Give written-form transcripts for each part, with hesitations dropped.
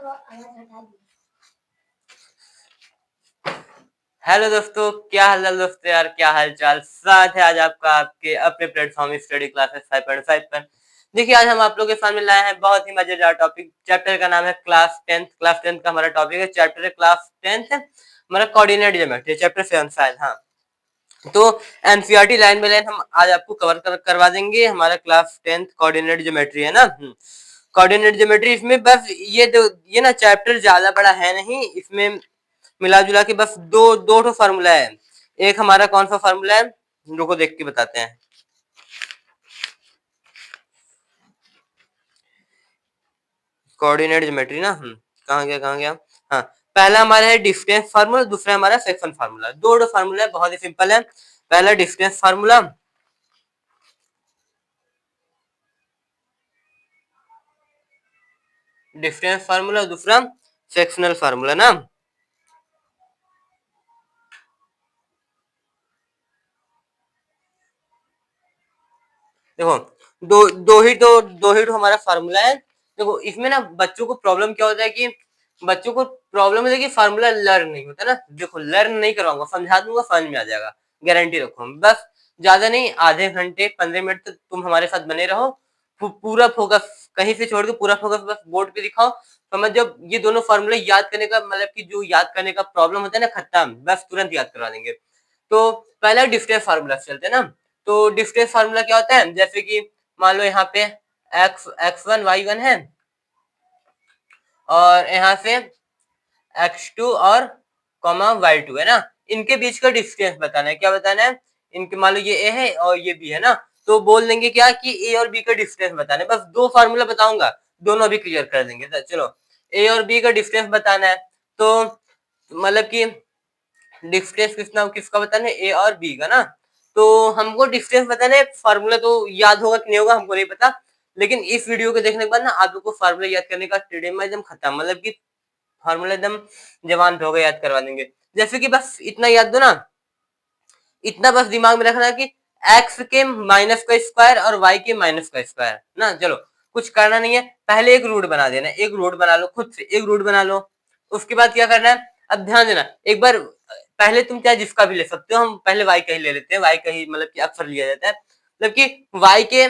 Hello दोस्तों, क्या हाल है दोस्तों यार, क्या हाल चाल। स्वागत है आज आपका आपके अपने प्लेटफॉर्म स्टडी क्लासेस 5.5 पर। देखिए, आज हम आप लोगों के सामने लाए हैं बहुत ही मजेदार टॉपिक। चैप्टर का नाम है क्लास 10th। क्लास 10th का हमारा टॉपिक है, चैप्टर है क्लास 10th है हमारा कोऑर्डिनेट ज्योमेट्री, चैप्टर 7 शायद। हाँ, तो एनसीईआरटी लाइन बाय लाइन हम आज आपको करवा देंगे। हमारा क्लास 10th कोऑर्डिनेट ज्योमेट्री है ना। कोऑर्डिनेट ज्योमेट्री, इसमें बस ये ना चैप्टर ज्यादा बड़ा है नहीं, इसमें मिला जुला के बस दो ठो फार्मूला है। एक हमारा कौन सा फार्मूला है, रुको देख के बताते हैं। कोऑर्डिनेट ज्योमेट्री ना, कहाँ गया। हाँ, पहला हमारा है डिस्टेंस फार्मूला, दूसरा हमारा सेक्शन फार्मूला। दो फार्मूला है, बहुत ही सिंपल है। पहला डिस्टेंस फार्मूला, दूसरा सेक्शनल फार्मूला ना। देखो, दो ही तो हमारा फार्मूला है। देखो, इसमें ना बच्चों को प्रॉब्लम क्या होता है कि बच्चों को प्रॉब्लम है कि फार्मूला लर्न नहीं होता ना। देखो, लर्न नहीं करवाऊंगा, समझा दूंगा, समझ में आ जाएगा, गारंटी रखो। बस ज्यादा नहीं, आधे घंटे 15 मिनट तक तुम हमारे साथ बने रहो। पूरा फोकस कहीं से छोड़ के पूरा फोकस बस बोर्ड पे दिखाओ। समझ, जब ये दोनों फार्मूले याद करने का मतलब कि जो याद करने का प्रॉब्लम होता है ना, खत्म, बस तुरंत याद करवा देंगे। तो पहला डिस्टेंस फार्मूला चलते हैं ना। तो डिस्टेंस फार्मूला क्या होता है, जैसे कि मान लो यहाँ पे x1 y1 है, और यहाँ से x2 और y2 है ना। इनके बीच का डिस्टेंस बताना है। क्या बताना है, इनके मान लो ये a है और ये b है ना, तो बोल देंगे क्या कि a और b का डिस्टेंस बताना है। बस दो फार्मूला बताऊंगा, दोनों अभी क्लियर कर देंगे। तो चलो, a और b का डिस्टेंस बताना है, तो मतलब कि डिस्टेंस किसका बताना है, ए और बी का ना। तो हमको डिस्टेंस बताना है, फार्मूला तो याद होगा कि नहीं होगा हमको नहीं पता, लेकिन इस वीडियो को देखने के बाद ना आप लोग को फार्मूला याद करने का टेढ़मा एकदम खत्म, मतलब कि फार्मूला एकदम जवान हो गए, याद करवा देंगे। जैसे कि बस इतना याद दो ना, इतना बस दिमाग में रखना कि x के माइनस का स्क्वायर और y के माइनस का स्क्वायर ना। चलो, कुछ करना नहीं है, पहले एक रूट बना देना, एक रूट बना लो, खुद से एक रूट बना लो। उसके बाद क्या करना है, अब ध्यान देना एक बार, पहले तुम चाहे जिसका भी ले सकते हो, हम पहले y का ही ले लेते हैं। y का ही मतलब कि अक्सर लिया जाता है, मतलब कि y के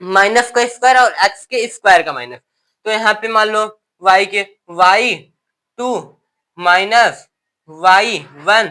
माइनस का स्क्वायर और x के स्क्वायर का माइनस। तो यहाँ पे मान लो y के y2 माइनस y1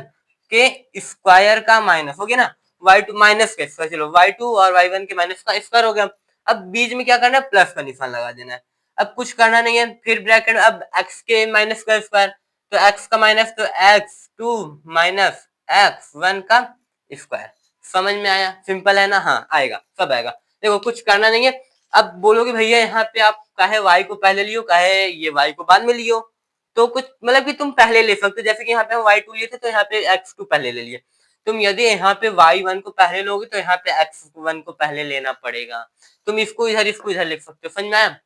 के स्क्वायर का माइनस हो गया ना, y2 माइनस का स्क्वायर। चलो, y2 और y1 के माइनस का स्क्वायर हो गया। अब बीच में क्या करना है, प्लस का निशान लगा देना है। अब कुछ करना नहीं है, फिर ब्रैकेट, अब x के माइनस का स्क्वायर, तो x का माइनस, तो x2 माइनस x1 का स्क्वायर। समझ में आया, सिंपल है ना। हाँ, आएगा, सब आएगा। देखो, कुछ करना नहीं है। अब बोलोगे भैया यहाँ पे आप काहे y को पहले लियो, काहे ये y को बाद में लियो, तो कुछ मतलब कि तुम पहले ले सकते हो। जैसे कि यहाँ पे हम y2 लिए थे, तो यहाँ पे x2 पहले ले लिए। तुम यदि यहाँ पे y1 को पहले लोगे, तो यहाँ पे x1 को पहले लेना पड़ेगा। तुम इसको इधर लिख सकते हो। समझ में आया,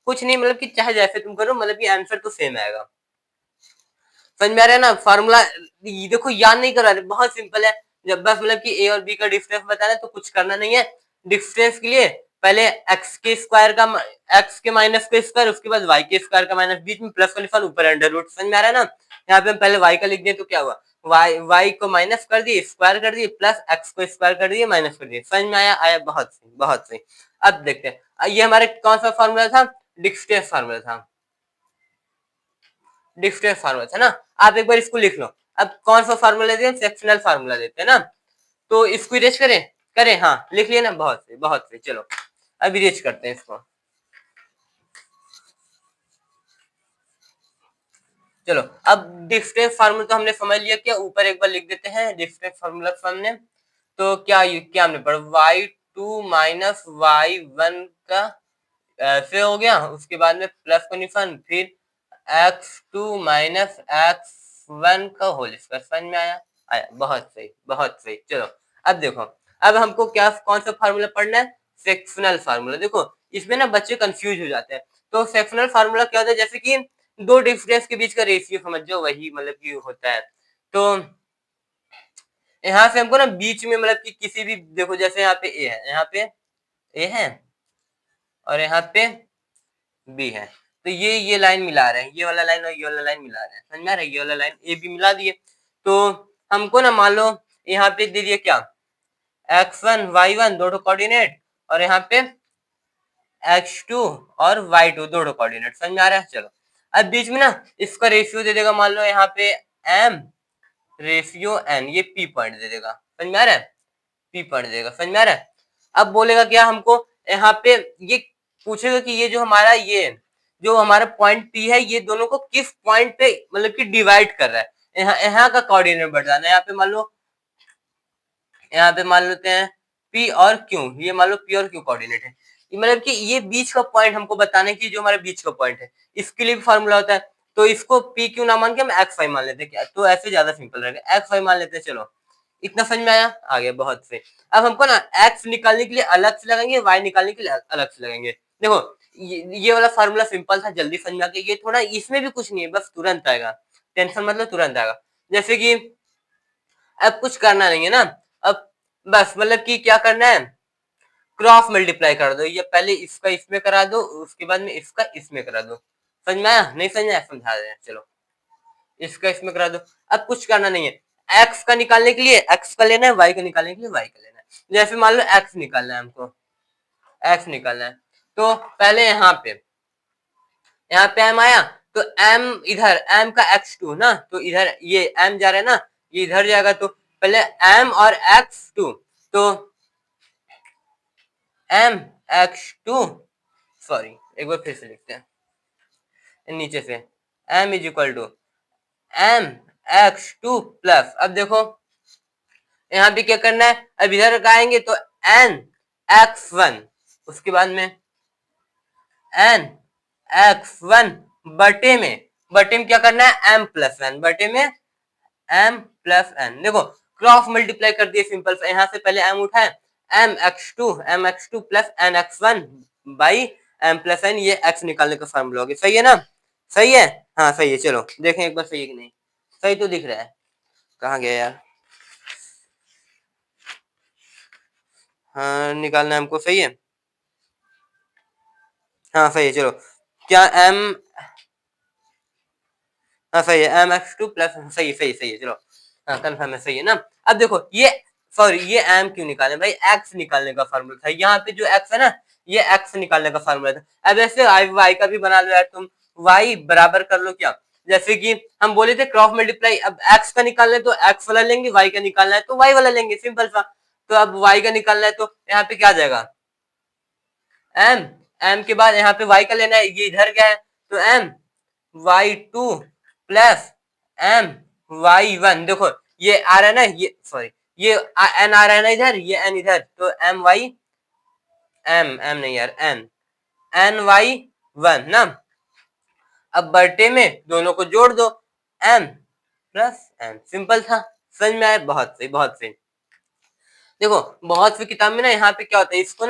कुछ नहीं, मतलब कि चाहे जैसे तुम करो, मतलब कि आंसर तो सेम आएगा। समझ में आ रहा है ना। फार्मूला देखो, याद नहीं करा रहे, बहुत सिंपल है। जब बस मतलब कि ए और बी का डिफरेंस बताना है, तो कुछ करना नहीं है। डिफरेंस के लिए पहले एक्स के स्क्वायर का, एक्स के माइनस का स्क्वायर, उसके बाद वाई के स्क्वायर का माइनस, बीच में प्लस का निशान, ऊपर अंडर रूट। समझ में आ रहा है ना। यहाँ पे हम पहले वाई का लिख दिए, तो क्या हुआ, वाई को माइनस कर दिए, स्क्वायर कर दिए, प्लस एक्स को स्क्वायर कर दिए, माइनस कर दिए। समझ में आया, आया, बहुत सही, बहुत सही। अब देखते हैं, ये हमारे कौन सा फॉर्मूला था, डिस्टेंस फार्मूला था, डिस्टेंस फार्मूला था ना। आप एक बार इसको लिख लो। अब कौन सा फार्मूला देते हैं, सेक्शनल फार्मूला देते हैं ना। तो इसको इरेज करें, हाँ, लिख लिया ना, बहुत सही, बहुत सही। चलो, अब इरेज करते हैं इसको। चलो, अब डिस्टेंस फार्मूला तो हमने समझ लिया, क्या ऊपर एक बार लिख देते हैं डिस्टेंस फार्मूला सामने। तो क्या हमने पढ़ा, y2 माइनस y1 का ऐसे हो गया, उसके बाद में प्लस का निशान, फिर x2 माइनस x1 का होल स्क्वायर। समझ में आया, आया, बहुत सही, बहुत सही। चलो, अब देखो, अब हमको क्या कौन सा फार्मूला पढ़ना है, सेक्शनल फार्मूला। देखो, इसमें ना बच्चे कंफ्यूज हो जाते हैं। तो सेक्शनल फार्मूला क्या होता है, जैसे कि दो डिफरेंस के बीच का रेशियो समझ जाओ, वही मतलब कि होता है। तो यहाँ से हमको ना बीच में मतलब कि किसी भी, देखो जैसे यहाँ पे ए है, यहाँ पे ए है और यहाँ पे बी है, तो ये लाइन मिला रहे हैं, ये वाला लाइन और ये वाला लाइन मिला रहे हैं, समझ में आ रहा है? ये वाला लाइन ए भी मिला दिए। तो हमको ना मान लो यहाँ पे दे दिए क्या, x1 y1 दो कोऑर्डिनेट, और यहाँ पे x2 और y2 दो कोऑर्डिनेट, समझ में आ रहा है? चलो अब बीच में ना इसका रेशियो दे देगा, मान लो यहाँ पे m रेशियो n, ये p पॉइंट दे देगा, समझ में आ रहा है? p पॉइंट देगा, समझ में आ रहा है? अब बोलेगा क्या हमको, यहाँ पे ये पूछेगा कि ये जो हमारा ये जो हमारा पॉइंट p है, ये दोनों को किस पॉइंट पे मतलब कि डिवाइड कर रहा है, यहाँ का कोऑर्डिनेट बताना है। यहाँ पे मान लेते हैं P और Q, ये मान लो P और Q कोऑर्डिनेट है, मतलब कि ये बीच का पॉइंट हमको बताने की, जो हमारे बीच का पॉइंट है, इसके लिए भी फार्मूला होता है। तो इसको P Q ना मान के हम x5 मान लेते हैं क्या, तो ऐसे ज्यादा सिंपल रहेगा, x5 मान लेते हैं। चलो इतना समझ में आया, आ गया, बहुत सही। अब हमको ना x निकालने के लिए अलग से लगाएंगे, y निकालने के लिए अलग से लगाएंगे। देखो ये वाला फार्मूला सिंपल था, जल्दी समझ में आ गया। ये थोड़ा, इसमें भी कुछ नहीं है, बस तुरंत आएगा, टेंशन मतलब तुरंत आएगा। जैसे कि अब कुछ करना नहीं है ना, अब बस मतलब कि क्या करना है, क्रॉस मल्टीप्लाई कर दो, ये पहले इसका इसमें करा दो, उसके बाद में इसका इसमें करा दो। समझ में आया? नहीं समझ में आया? समझा रहे हैं, चलो इसका इसमें करा दो। अब कुछ करना नहीं है, x का निकालने के लिए x का लेना है, y का निकालने के लिए y का लेना है। जैसे मान लो x निकालना है हमको, x निकालना है, तो पहले यहाँ पे m आया, तो m इधर, m का x2 ना, तो इधर ये m जा रहा है ना, ये इधर जाएगा, तो पहले m और x2, तो m x2, सॉरी एक बार फिर से लिखते हैं नीचे से, m is equal to m x2 plus, अब देखो यहाँ पे क्या करना है, अब इधर आएंगे तो n x1, उसके बाद में n x1 बटे में क्या करना है, m प्लस n, बटे में m प्लस n। देखो क्रॉस मल्टीप्लाई कर दिए सिंपल सा, यहाँ से पहले m उठाए, m x2 plus n x1 by m plus n, ये x निकालने का फार्मूला होगा। सही है ना? सही है, हाँ सही है। चलो देखें एक बार सही है कि नहीं, सही तो दिख रहा है, कहाँ गया यार, हाँ निकालना है हमको, सही है, हाँ सही है। चलो क्या m, हाँ सही है, m x2 प्लस, सही है सही है सही है, चलो हाँ कन्फर्म है, सही है ना? अब देखो ये, सॉरी ये m क्यों निकाले भाई, x निकालने का फार्मूला था, यहाँ पे जो x है ना, ये x निकालने का फार्मूला था। अब ऐसे y का भी बना लो यार तुम, y बराबर कर लो क्या, जैसे कि हम बोले थे क्रॉस मल्टीप्लाई, अब x का निकालना है तो x वाला लेंगे, y का निकालना है तो y वाला लेंगे, सिंपल सा। तो अब y का निकालना है तो यहाँ पे क्या आ जाएगा, m के बाद यहाँ पे y का लेना है, ये इधर क्या है, तो m y2 plus m y1, देखो ये आ रहा है ना, ये सॉरी ये n आ रहा है ना इधर, ये n इधर, तो m नहीं यार, n y1 ना। अब बटे में दोनों को जोड़ दो, m प्लस n, सिंपल था, समझ में आया? बहुत सही बहुत सही। देखो बहुत सी किताब में ना यहाँ पे क्या होता है, इसको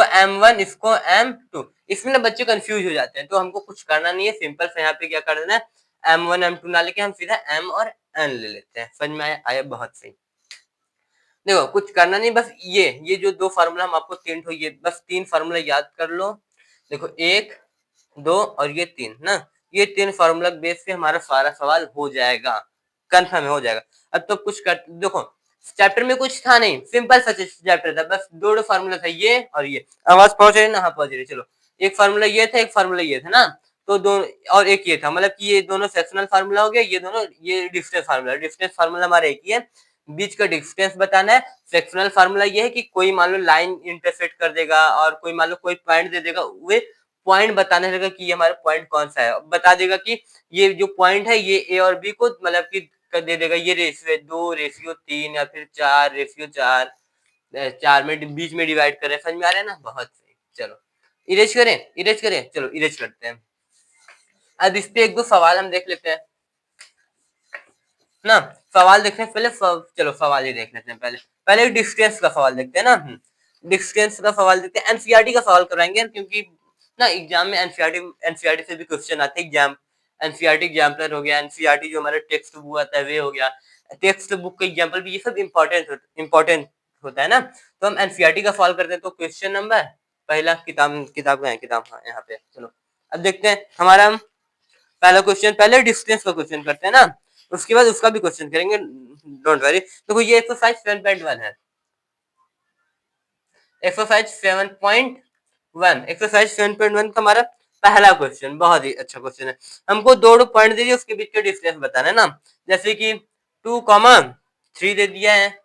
m1, इसको m2, इसमें ना बच्चे कंफ्यूज हो जाते हैं, तो हमको कुछ करना नहीं है, सिंपल से यहाँ पे क्या कर देना है, m1 m2 ना लेके हम सीधा m और n ले लेते हैं। समझ में आया? बहुत सही। देखो कुछ करना नहीं, बस ये जो दो फार्मूला हम आपको ये बस तीन फार्मूला याद कर लो। देखो 1 2 और ये 3 ना, ये 3 फार्मूला बेस पे हमारा सारा सवाल हो जाएगा, कंफर्म हो जाएगा। अब तो कुछ कर, देखो चैप्टर में कुछ था नहीं, सिंपल सा चैप्टर था, बस दो फार्मूला था, ये और ये। आवाज पहुंच रही है ना? हाँ पहुंच रही है। चलो एक फार्मूला ये था, एक फार्मूला ये था ना, तो दोनों, और एक ये था, मतलब कि ये दोनों सेक्शनल फार्मूला हो गया, ये दोनों ये डिस्टेंस फार्मूला हमारा एक ही है, बीच का डिस्टेंस बताना है। सेक्शनल फार्मूला ये है कि कोई मान लो लाइन इंटरसेक्ट कर देगा, और कोई मान लो कोई पॉइंट दे देगा, वे पॉइंट बताने लगेगा कि ये हमारा पॉइंट कौन सा है, बता देगा कि ये जो पॉइंट है ये ए और बी को मतलब कि कर दे देगा, ये रेशियो है 2 रेशियो 3 या फिर 4 रेशियो 4, 4 में बीच में डिवाइड करें। समझ में आ रहा है ना? बहुत सही। चलो इरेज करें, चलो इरेज करते हैं। अब इस पे एक दो सवाल हम देख लेते हैं ना, सवाल देखने से पहले चलो सवाल ही देख लेते हैं। पहले डिस्टेंस का सवाल देखते हैं ना, डिस्टेंस का सवाल देखते हैं। एनसीईआरटी का सवाल कराएंगे क्योंकि ना एग्जाम में एनसीईआरटी से भी क्वेश्चन आते हैं। एग्जाम एनसीईआरटी एग्जाम्पलर हो गया, एनसीईआरटी जो हमारा टेक्स्ट बुक आता है वे हो गया, टेक्स्ट बुक का एग्जाम्पल भी, ये सब इंपॉर्टेंट होता है ना। तो हम एनसीईआरटी का सवाल करते हैं, तो क्वेश्चन नंबर पहला किताब का है, किताब हाँ यहाँ पे। चलो अब देखते हैं हमारा पहला क्वेश्चन, पहले डिस्टेंस का क्वेश्चन करते हैं ना, उसके बाद उसका भी क्वेश्चन करेंगे, डोंट वरी। देखो ये एक्सरसाइज 7.1 है, एक्सरसाइज 7.1, एक्सरसाइज 7.1 का हमारा पहला क्वेश्चन बहुत ही अच्छा क्वेश्चन है। हमको दो पॉइंट दे दिए, उसके बीच का डिस्टेंस बताना है ना, जैसे कि 2,3 दे दिया है,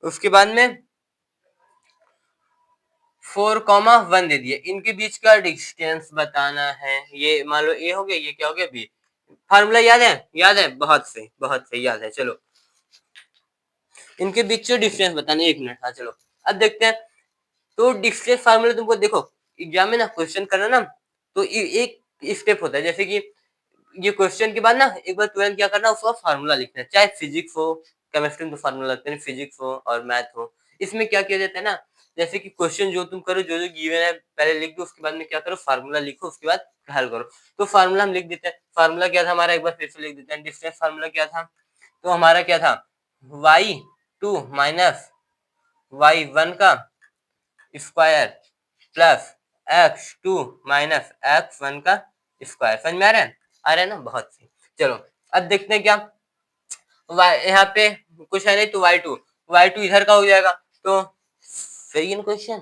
उसके बाद में 4,1 दे दिया, इनके बीच का डिस्टेंस बताना है। ये मान लो ए हो गया, ये क्या हो गया बी। फार्मूला याद है? याद है, बहुत सही याद है। चलो इनके बीच का डिस्टेंस बताना है, 1 मिनट। हाँ चलो अब देखते हैं। तो डिस्टेंस फार्मूला तुमको देखो एग्जाम में ना क्वेश्चन करना ना, तो एक स्टेप होता है, जैसे कि ये क्वेश्चन के बाद ना एक बार तुरंत क्या करना, उसका फार्मूला लिखना है, चाहे फिजिक्स हो, केमिस्ट्री में तो फार्मूला लगते हैं, फिजिक्स हो और मैथ हो। इसमें क्या किया जाता है ना, जैसे कि क्वेश्चन जो तुम करो, जो जो गिवन है पहले लिख दो, उसके बाद में क्या करो, फार्मूला लिखो, उसके बाद हल करो। तो फार्मूला हम लिख देते हैं। फार्मूला क्या था हमारा, एक बार फिर से लिख देते हैं। डिस्टेंस फार्मूला क्या था, तो हमारा क्या था, y2 माइनस y1 का square plus x2 minus x1 का स्क्वायर। समझ में आ रहा है? आ रहा है ना, बहुत सही। चलो अब देखते हैं क्या, यहाँ पे कुछ है नहीं, तो y2 इधर का हो जाएगा, तो सही है ना क्वेश्चन,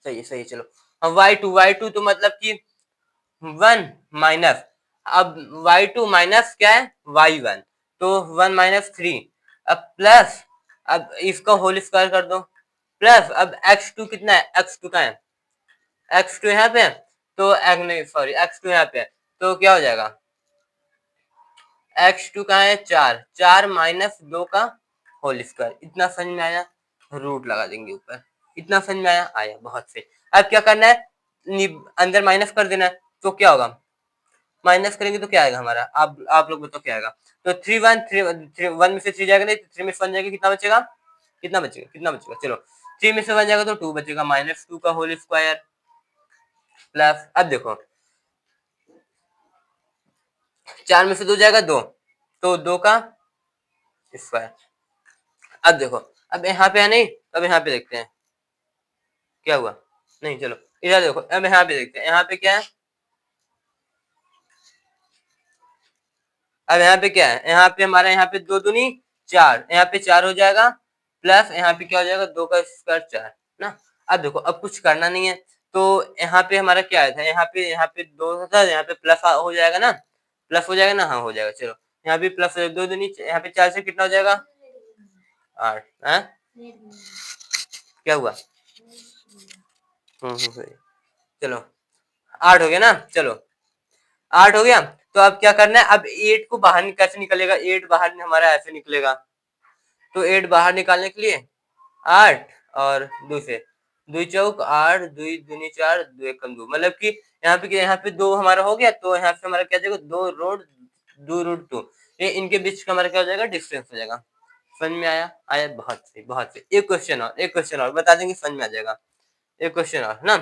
सही है। चलो अब y2 तो मतलब कि 1 माइनस, अब y2 माइनस क्या है, y1, तो 1 माइनस 3, अब प्लस, अब इसका होल स्क्वायर कर दो, प्लस अब x2 कितना है, x2 का है, x2 यहाँ पे, तो नहीं सॉरी, x2 यहाँ पे, तो क्या हो जाएगा, x2 का है 4 माइनस 2 का होल स्क्वायर। इतना समझ में आया, रूट लगा देंगे ऊपर। इतना समझ में आया, बहुत सही। अब क्या करना है, अंदर माइनस कर देना है, तो क्या होगा, माइनस करेंगे तो क्या आएगा हमारा, आप लोग बताओ क्या आएगा। तो 1 में से 3 जाएगा, नहीं तो 3 में से 1 जाएगा, कितना बचेगा। चलो 3 में से 1 जाएगा तो 2 बचेगा, -2 का होल स्क्वायर प्लस, अब देखो 4 में से 2 जाएगा 2, तो 2 का स्क्वायर। अब देखो, अब यहाँ पे है नहीं, अब यहाँ पे देखते हैं क्या हुआ, नहीं चलो इधर देखो, अब यहाँ पे देखते हैं, यहाँ पे क्या है, अब यहाँ पे क्या है, यहाँ पे हमारा, यहाँ पे 2 दूनी 4, यहाँ पे 4 हो जाएगा, प्लस यहाँ पे क्या हो जाएगा, 2 का स्क्वायर 4 ना। अब देखो, अब कुछ करना नहीं है, तो यहाँ पे हमारा क्या आया था, यहाँ पे 2 था, यहाँ पे प्लस हो जाएगा ना, प्लस हो जाएगा ना, हाँ हो जाएगा। चलो यहाँ पे प्लस 2 दूनी, यहाँ पे 4 से कितना हो जाएगा, 8 है, क्या हुआ, सही। चलो 8 हो गया ना, चलो 8 हो गया, तो अब क्या करना है, अब 8 को बाहर कैसे निकलेगा, 8 बाहर हमारा ऐसे निकलेगा, तो 8 बाहर निकालने के लिए 8 और 2 से 2 चौक 8, 2 दूनी 4, 2 एकम 2, मतलब कि यहाँ पे 2 हमारा हो गया, तो यहाँ पे हमारा क्या जाएगा, 2 रूट 2, ये इनके बीच का हमारा क्या हो जाएगा, डिस्टेंस हो जाएगा। समझ में आया, बहुत सही। एक क्वेश्चन और बता देंगे, समझ में आ जाएगा। एक क्वेश्चन और ना,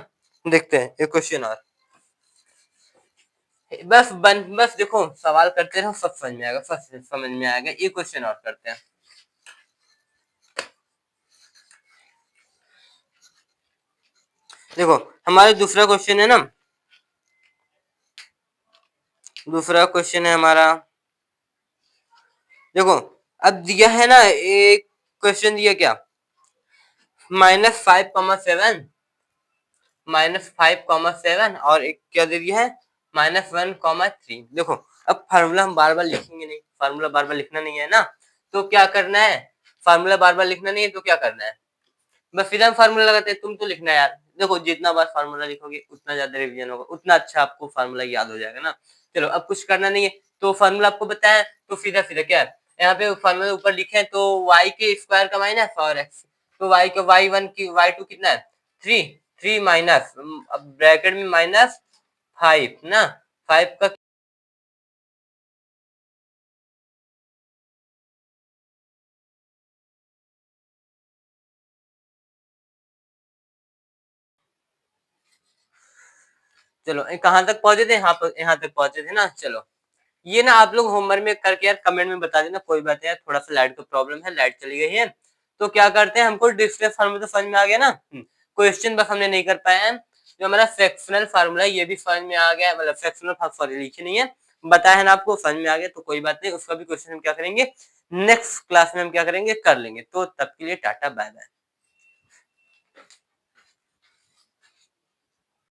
देखते हैं एक क्वेश्चन और, बस देखो सवाल करते रहो, सब समझ में आएगा। एक क्वेश्चन और करते हैं। देखो हमारा दूसरा क्वेश्चन है ना, दूसरा क्वेश्चन है हमारा, देखो अब दिया है ना, एक क्वेश्चन दिया क्या, -5,7, -5,7 और एक क्या दे दिया है, -1,3। देखो अब फार्मूला हम बार बार लिखेंगे नहीं, फार्मूला बार बार लिखना नहीं है ना, तो क्या करना है, फार्मूला बार बार लिखना नहीं है, तो क्या करना है, बस फिर हम फार्मूला लगाते हैं, तुम तो लिखना यार। देखो जितना बार फार्मूला लिखोगे उतना ज्यादा रिवीजन होगा, उतना अच्छा आपको फार्मूला याद हो जाएगा ना। चलो अब कुछ करना नहीं है, तो फार्मूला आपको बताया, तो सीधा सीधा क्या है, यहाँ पे फार्मूला ऊपर लिखे हैं, तो y के स्क्वायर का माइनस और x, तो y का y1 की y2 कितना है, 3 माइनस, अब ब्रैकेट में -5 ना, 5 का, चलो कहाँ तक पहुंचे थे, यहाँ तक पहुंचे थे ना। चलो ये ना आप लोग होमवर्क में करके यार कमेंट में बता देना, कोई बात नहीं यार, थोड़ा सा लाइट का प्रॉब्लम है, लाइट चली गई है, तो क्या करते हैं, हमको डिस्टेंस फार्मूला तो समझ में आ गया ना, क्वेश्चन बस हमने नहीं कर पाए हैं, जो हमारा फ्रैक्शनल फार्मूला है ये भी समझ में आ गया, मतलब फ्रैक्शनल सॉरी लिखी नहीं है, बताया है ना आपको, समझ में आ गया, तो कोई बात नहीं, उसका भी क्वेश्चन हम क्या करेंगे नेक्स्ट क्लास में हम क्या करेंगे कर लेंगे। तो तब के लिए टाटा बाय बाय।